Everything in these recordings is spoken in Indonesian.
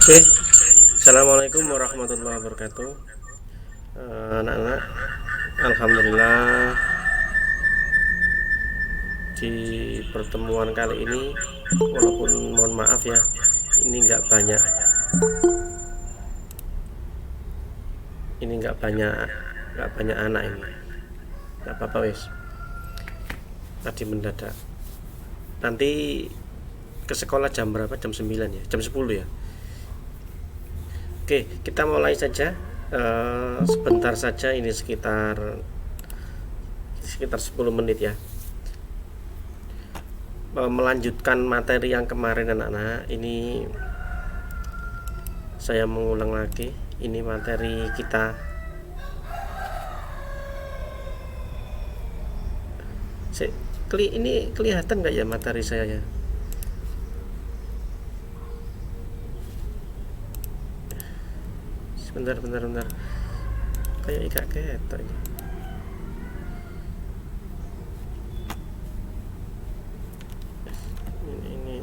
Oke, Assalamualaikum warahmatullahi wabarakatuh. Anak-anak, alhamdulillah di pertemuan kali ini, walaupun mohon maaf ya, ini nggak banyak anak ini. Nggak apa-apa wes. Tadi mendadak. Nanti ke sekolah jam berapa? Jam 9 ya, jam 10 ya. Oke, kita mulai saja. Sebentar saja, ini sekitar 10 menit ya. Melanjutkan materi yang kemarin anak-anak, ini saya mengulang lagi. Ini materi kita. Ini kelihatan nggak ya materi saya ya? Bentar. Kayak ikat ketok ini. Ini.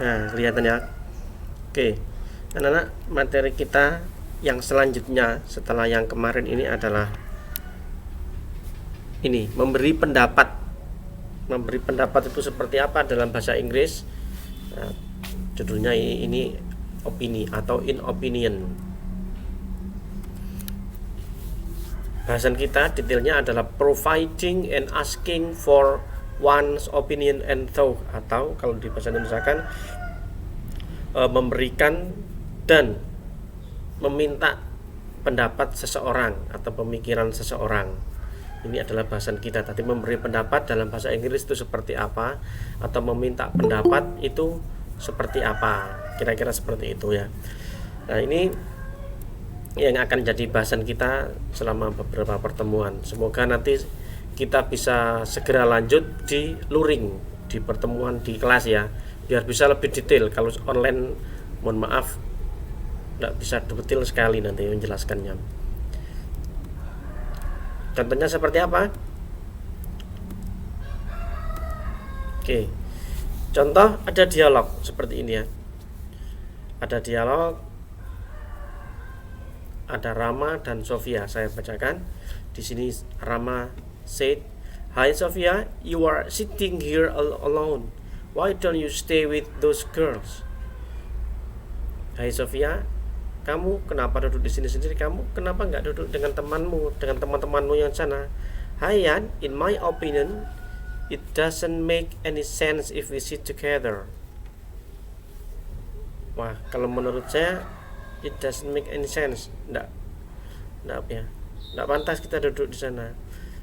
Nah, kelihatan ya. Oke. Anak-anak, materi kita yang selanjutnya setelah yang kemarin ini adalah ini, memberi pendapat. Memberi pendapat itu seperti apa dalam bahasa Inggris? Nah, judulnya ini opini atau in opinion. Bahasan kita detailnya adalah providing and asking for one's opinion and thought, atau kalau di bahasa Indonesia kan memberikan dan meminta pendapat seseorang atau pemikiran seseorang. Ini adalah bahasan kita. Tadi memberi pendapat dalam bahasa Inggris itu seperti apa, atau meminta pendapat itu seperti apa, kira-kira seperti itu ya. Nah, ini yang akan jadi bahasan kita selama beberapa pertemuan. Semoga nanti kita bisa segera lanjut di luring, di pertemuan di kelas ya, biar bisa lebih detail. Kalau online mohon maaf tidak bisa detail sekali nanti menjelaskannya. Contohnya seperti apa? Oke, contoh ada dialog seperti ini ya. Ada dialog, ada Rama dan Sofia. Saya bacakan. Di sini Rama said, "Hi Sofia, you are sitting here alone. Why don't you stay with those girls?" Hai Sofia, kamu kenapa duduk di sini sendiri? Kamu kenapa nggak duduk dengan temanmu, dengan teman-temanmu yang sana? Hai Yan, in my opinion, it doesn't make any sense if we sit together. Wah, kalau menurut saya, it doesn't make any sense. Nggak pantas kita duduk di sana.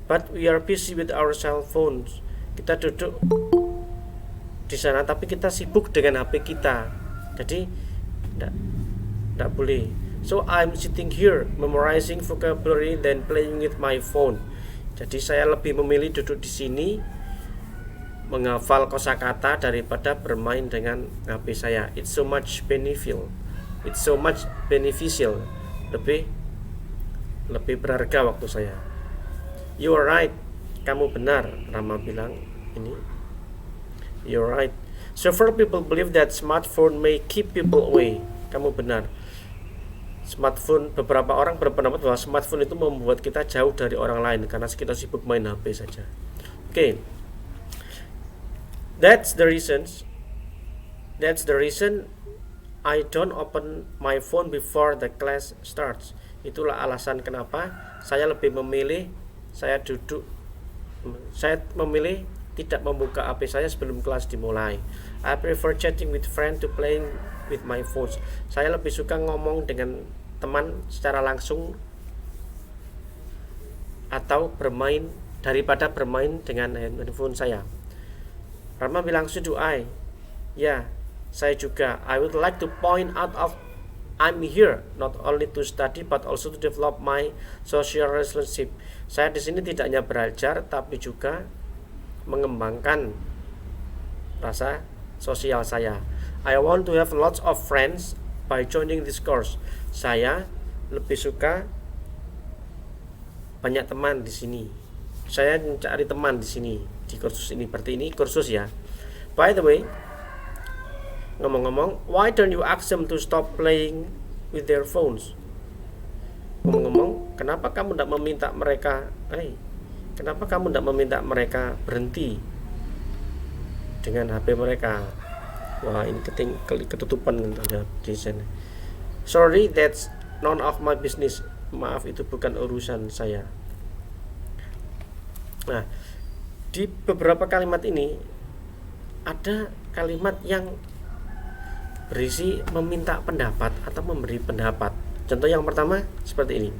But we are busy with our cell phones. Kita duduk di sana, tapi kita sibuk dengan HP kita. Jadi tidak boleh. So I'm sitting here memorizing vocabulary than playing with my phone. Jadi saya lebih memilih duduk di sini menghafal kosakata daripada bermain dengan HP saya. It's so much beneficial. Lebih berharga waktu saya. You are right. Kamu benar, Rama bilang ini. You're right. Several people believe that smartphone may keep people away. Kamu benar. Beberapa orang berpendapat bahwa smartphone itu membuat kita jauh dari orang lain karena kita sibuk main HP saja. Oke. That's the reason I don't open my phone before the class starts. Itulah alasan kenapa saya memilih tidak membuka HP saya sebelum kelas dimulai. I prefer chatting with friends to playing with my phone. Saya lebih suka ngomong dengan teman secara langsung atau bermain daripada bermain dengan handphone saya. Rama bilang, so do I. Ya, saya juga. I would like to point out I'm here not only to study but also to develop my social relationship. Saya di sini tidak hanya belajar tapi juga mengembangkan rasa sosial saya. I want to have lots of friends by joining this course. Saya lebih suka banyak teman di sini. Saya mencari teman di sini di kursus ini. Berarti ini kursus ya. By the way, ngomong-ngomong, why don't you ask them to stop playing with their phones? Ngomong-ngomong, kenapa kamu tidak meminta mereka berhenti dengan HP mereka? Wah, ini ketutupan ada di sana. Sorry, that's none of my business. Maaf, itu bukan urusan saya. Nah, di beberapa kalimat ini ada kalimat yang berisi meminta pendapat atau memberi pendapat. Contoh yang pertama seperti ini.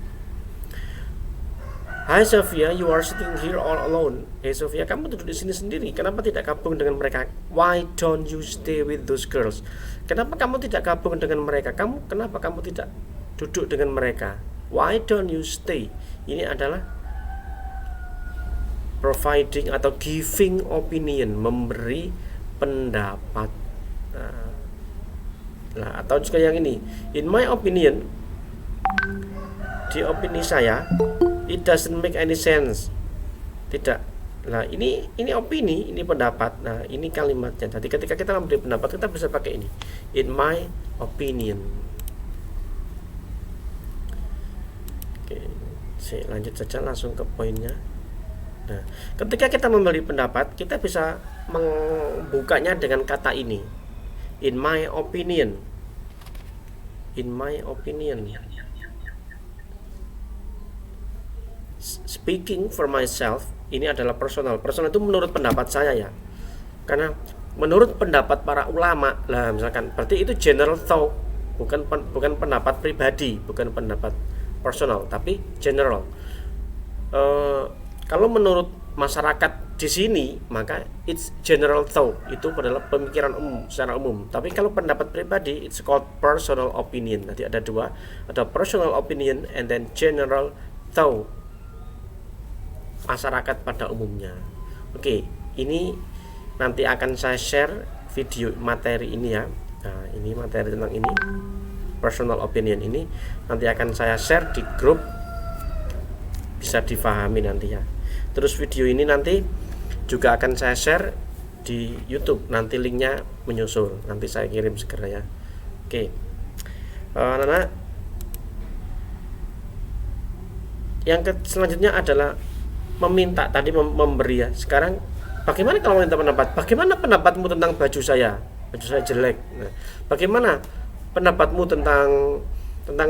Hi Sophia, you are sitting here all alone. Hey Sophia, kamu duduk di sini sendiri. Kenapa tidak gabung dengan mereka? Why don't you stay with those girls? Kenapa kamu tidak gabung dengan mereka? Kenapa kamu tidak duduk dengan mereka? Why don't you stay? Ini adalah providing atau giving opinion, memberi pendapat. Nah, atau juga yang ini. In my opinion, di opini saya, it doesn't make any sense. Tidak. Nah, ini opini, ini pendapat. Nah, ini kalimatnya. Jadi ketika kita memberi pendapat, kita bisa pakai ini. In my opinion. Oke, saya lanjut saja langsung ke poinnya. Nah, ketika kita memberi pendapat, kita bisa membukanya dengan kata ini. In my opinion. In my opinion. Speaking for myself, ini adalah personal. Personal itu menurut pendapat saya ya. Karena menurut pendapat para ulama, lah misalkan, berarti itu general thought, bukan pendapat pribadi, bukan pendapat personal, tapi general. Kalau menurut masyarakat di sini, maka it's general thought, itu adalah pemikiran umum secara umum. Tapi kalau pendapat pribadi, it's called personal opinion. Nanti ada dua, ada personal opinion and then general thought, masyarakat pada umumnya. Oke, ini nanti akan saya share video materi ini ya. Nah, ini materi tentang ini, personal opinion ini nanti akan saya share di grup, bisa difahami nanti ya. Terus video ini nanti juga akan saya share di YouTube, nanti linknya menyusul, nanti saya kirim segera ya. Oke, anak-anak, yang selanjutnya adalah meminta. Tadi memberi ya. Sekarang bagaimana kalau meminta pendapat? Bagaimana pendapatmu tentang baju saya? Baju saya jelek. Nah, bagaimana pendapatmu tentang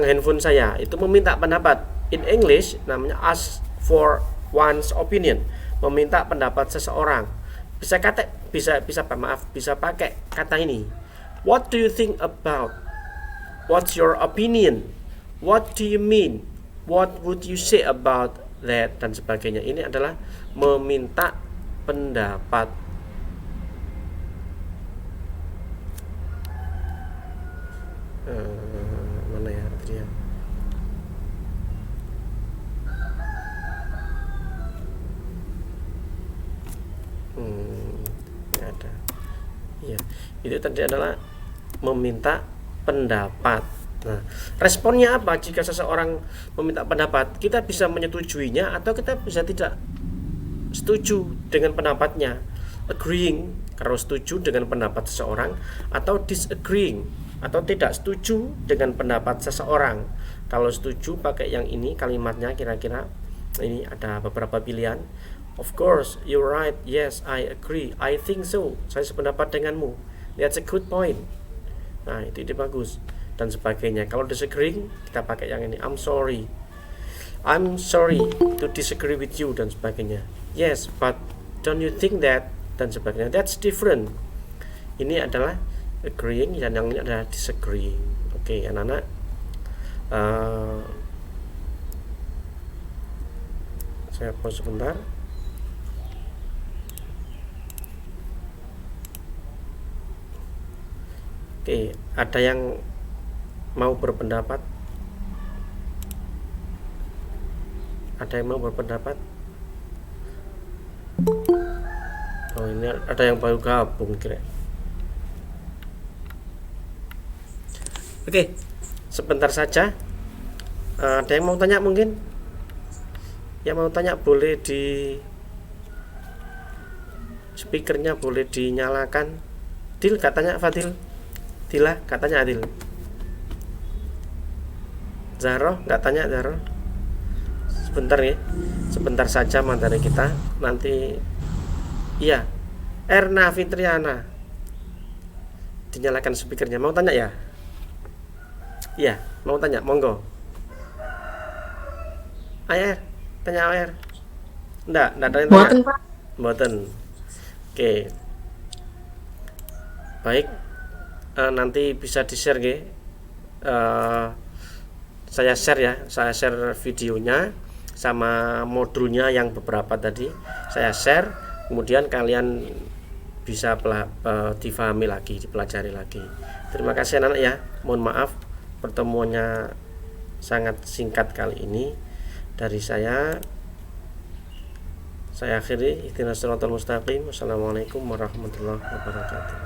handphone saya? Itu meminta pendapat. In English namanya ask for one's opinion, meminta pendapat seseorang. Bisa pakai kata ini. What do you think about? What's your opinion? What do you mean? What would you say about that? Dan sebagainya. Ini adalah meminta pendapat. Mana ya dia? Ada. Ya, itu tadi adalah meminta pendapat. Nah, responnya apa jika seseorang meminta pendapat? Kita bisa menyetujuinya atau kita bisa tidak setuju dengan pendapatnya. Agreeing, kalau setuju dengan pendapat seseorang, atau disagreeing, atau tidak setuju dengan pendapat seseorang. Kalau setuju pakai yang ini kalimatnya, kira-kira ini ada beberapa pilihan. Of course, you're right. Yes, I agree. I think so. Saya sependapat denganmu. That's a good point. Nah, itu bagus dan sebagainya. Kalau disagreeing, kita pakai yang ini. I'm sorry to disagree with you dan sebagainya. Yes, but don't you think that, dan sebagainya. That's different. Ini adalah agreeing dan yang ini adalah disagreeing. Oke, anak-anak. Saya pause sebentar. Oke, ada yang mau berpendapat? Ada yang mau berpendapat? Oh, ini ada yang baru gabung kira. Oke, sebentar saja. Ada yang mau tanya mungkin? Yang mau tanya boleh di speakernya boleh dinyalakan. Dil katanya Fadil. Dila katanya Adil. Zahro nggak tanya Zahro. Sebentar ya. Sebentar saja materi kita. Nanti iya. Erna Fitriana. Dinyalakan speakernya. Mau tanya ya? Iya, mau tanya, monggo. Ayer, tanya Ayer. Enggak ada yang tanya. Mboten, Pak. Mboten. Oke. Baik. Nanti bisa di-share nggih. Saya share ya, saya share videonya sama modulnya yang beberapa tadi. Saya share, kemudian kalian bisa difahami lagi, dipelajari lagi. Terima kasih anak-anak ya. Mohon maaf pertemuannya sangat singkat kali ini dari saya. Saya akhiri. Ihdinas siratal mustaqim. Wassalamualaikum warahmatullahi wabarakatuh.